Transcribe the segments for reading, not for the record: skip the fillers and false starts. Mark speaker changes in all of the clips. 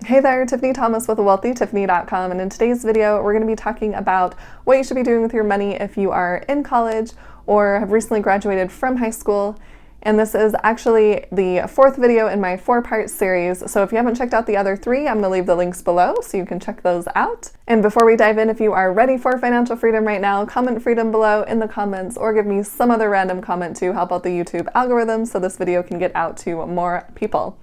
Speaker 1: Hey there, Tiffany Thomas with wealthytiffany.com, and in today's video we're going to be talking about what you should be doing with your money if you are in college or have recently graduated from high school. And this is actually the fourth video in my four-part series, so if you haven't checked out the other three, I'm going to leave the links below so you can check those out. And before we dive in, if you are ready for financial freedom right now, comment freedom below in the comments or give me some other random comment to help out the YouTube algorithm so this video can get out to more people.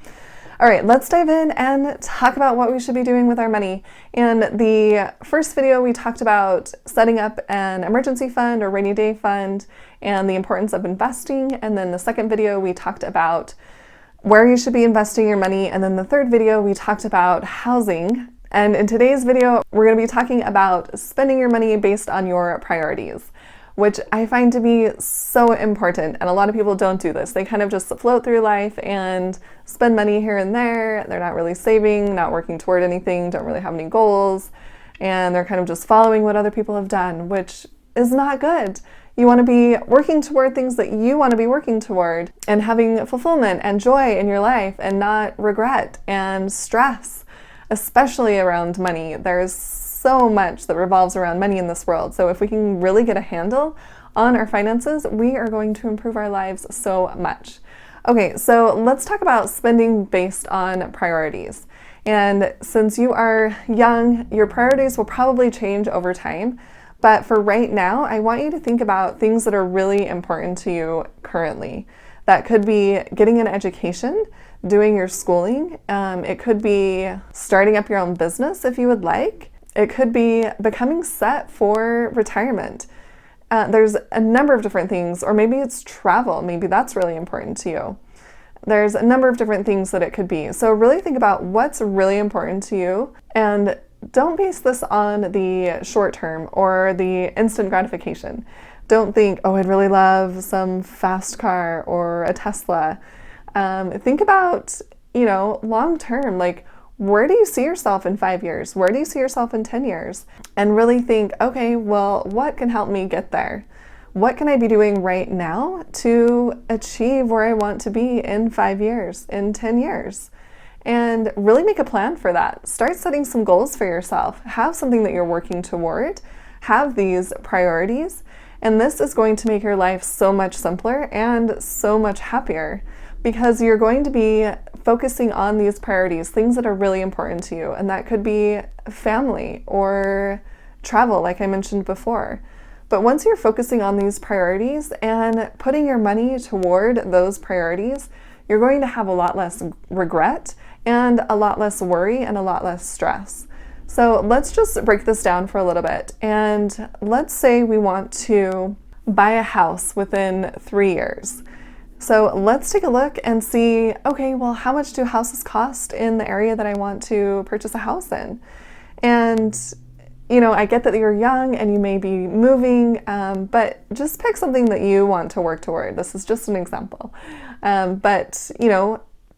Speaker 1: All right, let's dive in and talk about what we should be doing with our money. In the first video, we talked about setting up an emergency fund or rainy day fund and the importance of investing. And then the second video, we talked about where you should be investing your money. And then the third video, we talked about housing. And in today's video, we're going to be talking about spending your money based on your priorities, which I find to be so important. And a lot of people don't do this. They kind of just float through life and spend money here and there. They're not really saving, not working toward anything, don't really have any goals, and they're kind of just following what other people have done, which is not good. You want to be working toward things that you want to be working toward and having fulfillment and joy in your life and not regret and stress, especially around money. There's so much that revolves around money in this world. So if we can really get a handle on our finances, we are going to improve our lives so much. Okay, so let's talk about spending based on priorities. And since you are young, your priorities will probably change over time. But for right now, I want you to think about things that are really important to you currently. That could be getting an education, doing your schooling. It could be starting up your own business if you would like. It could be becoming set for retirement. There's a number of different things, or maybe it's travel. Maybe that's really important to you. There's a number of different things that it could be. So really think about what's really important to you, and don't base this on the short term or the instant gratification. Don't think, oh, I'd really love some fast car or a Tesla. Think about, long term, like, where do you see yourself in 5 years? Where do you see yourself in 10 years? And really think, okay, well, what can help me get there? What can I be doing right now to achieve where I want to be in 5 years, in 10 years? And really make a plan for that. Start setting some goals for yourself. Have something that you're working toward. Have these priorities. And this is going to make your life so much simpler and so much happier, because you're going to be focusing on these priorities, things that are really important to you. And that could be family or travel, like I mentioned before. But once you're focusing on these priorities and putting your money toward those priorities, you're going to have a lot less regret and a lot less worry and a lot less stress. So let's just break this down for a little bit. And let's say we want to buy a house within 3 years. So let's take a look and see, okay, well, how much do houses cost in the area that I want to purchase a house in? And, I get that you're young and you may be moving, but just pick something that you want to work toward. This is just an example. But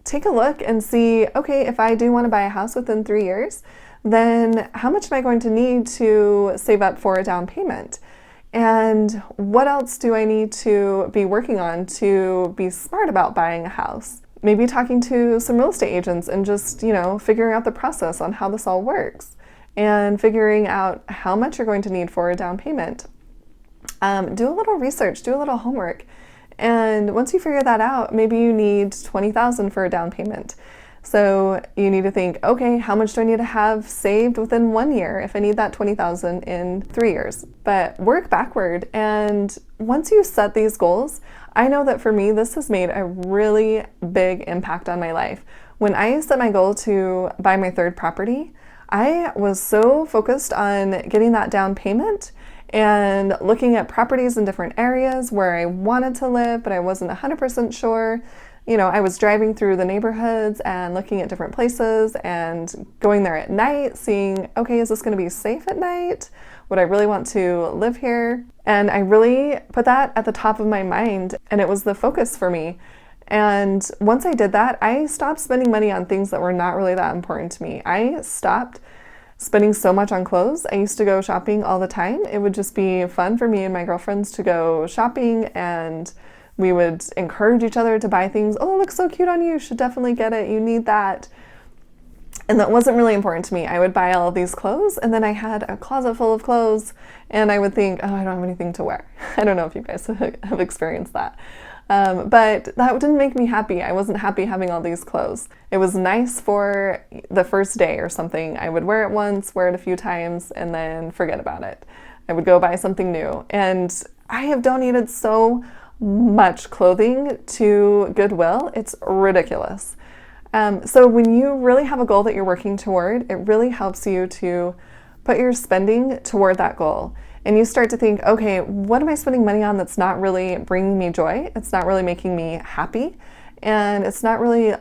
Speaker 1: take a look and see, okay, if I do want to buy a house within 3 years, then how much am I going to need to save up for a down payment? And what else do I need to be working on to be smart about buying a house? Maybe talking to some real estate agents and just, figuring out the process on how this all works and figuring out how much you're going to need for a down payment. Do a little research, do a little homework. And once you figure that out, maybe you need $20,000 for a down payment. So you need to think, okay, how much do I need to have saved within 1 year if I need that $20,000 in 3 years? But work backward. And once you set these goals, I know that for me, this has made a really big impact on my life. When I set my goal to buy my third property, I was so focused on getting that down payment and looking at properties in different areas where I wanted to live, but I wasn't 100% sure. I was driving through the neighborhoods and looking at different places and going there at night, seeing, okay, is this going to be safe at night? Would I really want to live here? And I really put that at the top of my mind, and it was the focus for me. And once I did that, I stopped spending money on things that were not really that important to me. I stopped spending so much on clothes. I used to go shopping all the time. It would just be fun for me and my girlfriends to go shopping, and we would encourage each other to buy things. Oh, it looks so cute on you. You should definitely get it. You need that. And that wasn't really important to me. I would buy all of these clothes, and then I had a closet full of clothes, and I would think, oh, I don't have anything to wear. I don't know if you guys have experienced that. But that didn't make me happy. I wasn't happy having all these clothes. It was nice for the first day or something. I would wear it once, wear it a few times, and then forget about it. I would go buy something new. And I have donated so much clothing to Goodwill. It's ridiculous. So when you really have a goal that you're working toward, it really helps you to put your spending toward that goal. And you start to think, okay, what am I spending money on that's not really bringing me joy? It's not really making me happy. And it's not really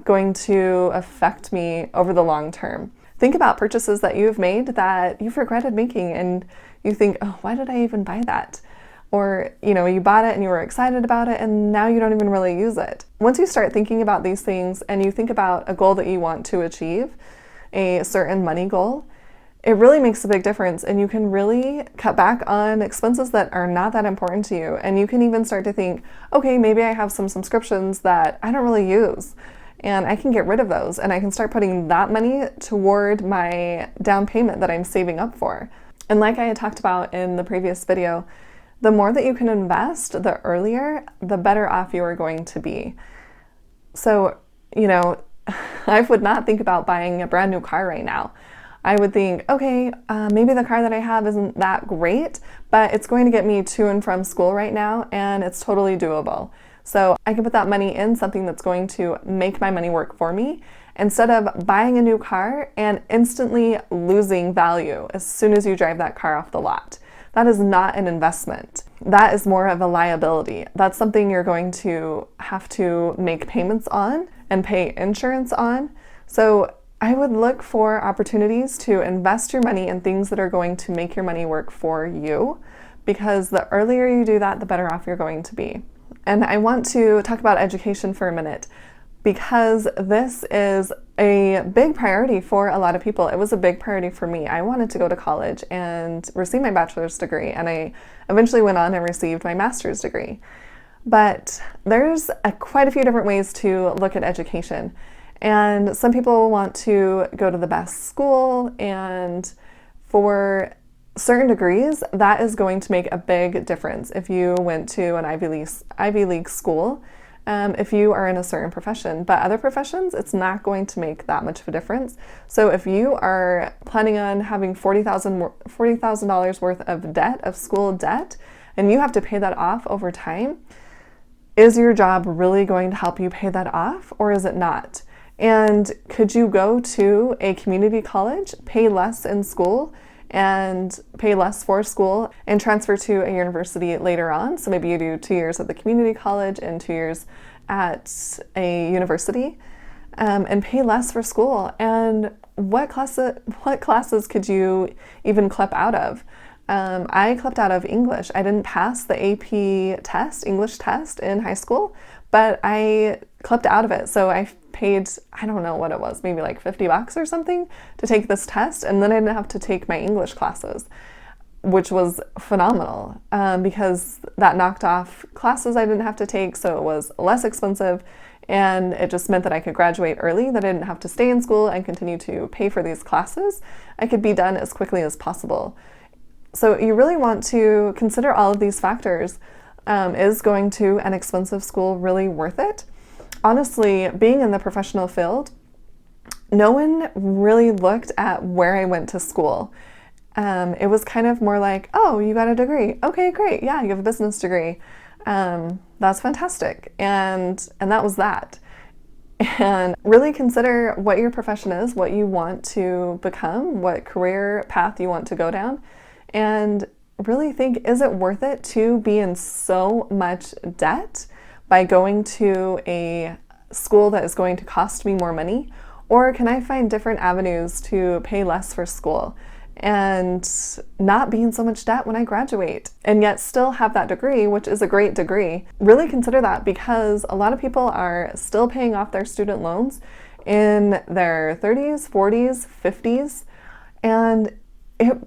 Speaker 1: going to affect me over the long term. Think about purchases that you've made that you've regretted making, and you think, oh, why did I even buy that? Or, you bought it and you were excited about it, and now you don't even really use it. Once you start thinking about these things and you think about a goal that you want to achieve, a certain money goal, it really makes a big difference, and you can really cut back on expenses that are not that important to you. And you can even start to think, okay, maybe I have some subscriptions that I don't really use, and I can get rid of those, and I can start putting that money toward my down payment that I'm saving up for. And like I had talked about in the previous video, the more that you can invest, the earlier, the better off you are going to be. So, I would not think about buying a brand new car right now. I would think, okay, maybe the car that I have isn't that great, but it's going to get me to and from school right now, and it's totally doable. So I can put that money in something that's going to make my money work for me, instead of buying a new car and instantly losing value as soon as you drive that car off the lot. That is not an investment. That is more of a liability. That's something you're going to have to make payments on and pay insurance on. So I would look for opportunities to invest your money in things that are going to make your money work for you, because the earlier you do that, the better off you're going to be. And I want to talk about education for a minute, because this is a big priority for a lot of people. It was a big priority for me. I wanted to go to college and receive my bachelor's degree, and I eventually went on and received my master's degree. But there's quite a few different ways to look at education. And some people want to go to the best school, and for certain degrees, that is going to make a big difference if you went to an Ivy League school, if you are in a certain profession. But other professions, it's not going to make that much of a difference. So if you are planning on having $40,000 worth of debt, of school debt, and you have to pay that off over time, is your job really going to help you pay that off, or is it not? And could you go to a community college, pay less in school, and pay less for school, and transfer to a university later on? So maybe you do 2 years at the community college and 2 years at a university, and pay less for school. And what classes could you even clip out of? I clipped out of English. I didn't pass the AP test, English test in high school, but I clipped out of it. So I paid, I don't know what it was, maybe like $50 or something to take this test, and then I didn't have to take my English classes, which was phenomenal, because that knocked off classes I didn't have to take, so it was less expensive, and it just meant that I could graduate early, that I didn't have to stay in school and continue to pay for these classes. I could be done as quickly as possible. So you really want to consider all of these factors. Is going to an expensive school really worth it? Honestly, being in the professional field, no one really looked at where I went to school. It was kind of more like, oh, you got a degree. Okay, great. Yeah, you have a business degree. That's fantastic. And that was that. And really consider what your profession is, what you want to become, what career path you want to go down, and really think, is it worth it to be in so much debt by going to a school that is going to cost me more money? Or can I find different avenues to pay less for school and not be in so much debt when I graduate, and yet still have that degree, which is a great degree? Really consider that, because a lot of people are still paying off their student loans in their 30s, 40s, 50s, and it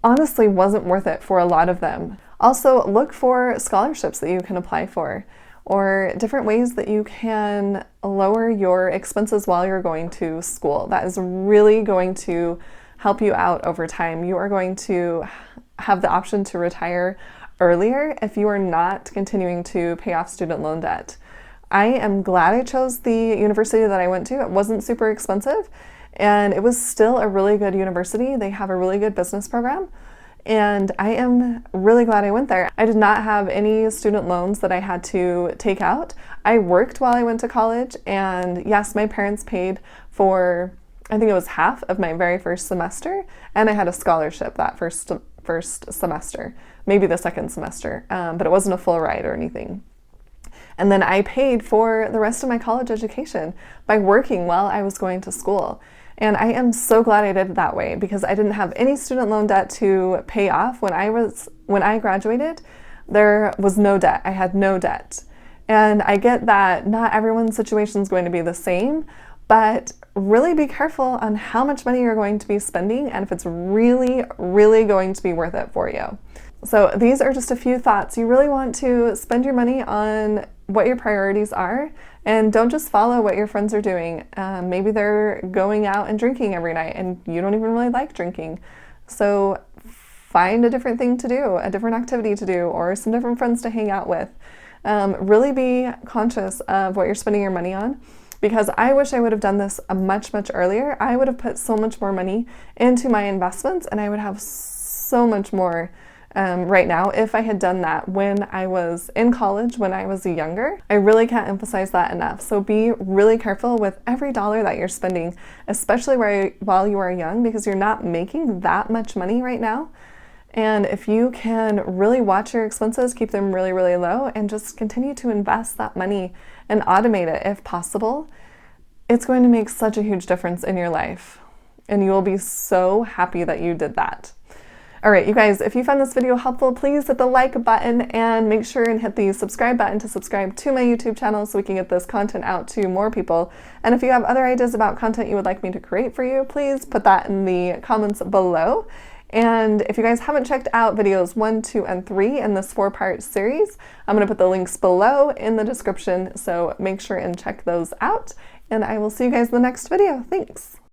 Speaker 1: honestly wasn't worth it for a lot of them. Also, look for scholarships that you can apply for. or different ways that you can lower your expenses while you're going to school. That is really going to help you out over time. You are going to have the option to retire earlier if you are not continuing to pay off student loan debt. I am glad I chose the university that I went to. It wasn't super expensive, and it was still a really good university. They have a really good business program, and I am really glad I went there. I did not have any student loans that I had to take out. I worked while I went to college, and yes, my parents paid for, I think it was half of my very first semester, and I had a scholarship that first semester, maybe the second semester, but it wasn't a full ride or anything. And then I paid for the rest of my college education by working while I was going to school. And I am so glad I did it that way, because I didn't have any student loan debt to pay off. When I graduated, there was no debt. I had no debt. And I get that not everyone's situation is going to be the same, but really be careful on how much money you're going to be spending and if it's really, really going to be worth it for you. So these are just a few thoughts. You really want to spend your money on what your priorities are, and don't just follow what your friends are doing. Maybe they're going out and drinking every night and you don't even really like drinking. So find a different thing to do, a different activity to do, or some different friends to hang out with. Really be conscious of what you're spending your money on, because I wish I would have done this much, much earlier. I would have put so much more money into my investments, and I would have so much more right now if I had done that when I was in college, when I was younger. I really can't emphasize that enough. So be really careful with every dollar that you're spending, especially while you are young, because you're not making that much money right now. And if you can really watch your expenses, keep them really, really low, and just continue to invest that money and automate it if possible, it's going to make such a huge difference in your life. And you will be so happy that you did that. All right, you guys, if you found this video helpful, please hit the like button and make sure and hit the subscribe button to subscribe to my YouTube channel so we can get this content out to more people. And if you have other ideas about content you would like me to create for you, please put that in the comments below. And if you guys haven't checked out videos 1, 2, and 3 in this 4-part series, I'm going to put the links below in the description, so make sure and check those out. And I will see you guys in the next video. Thanks!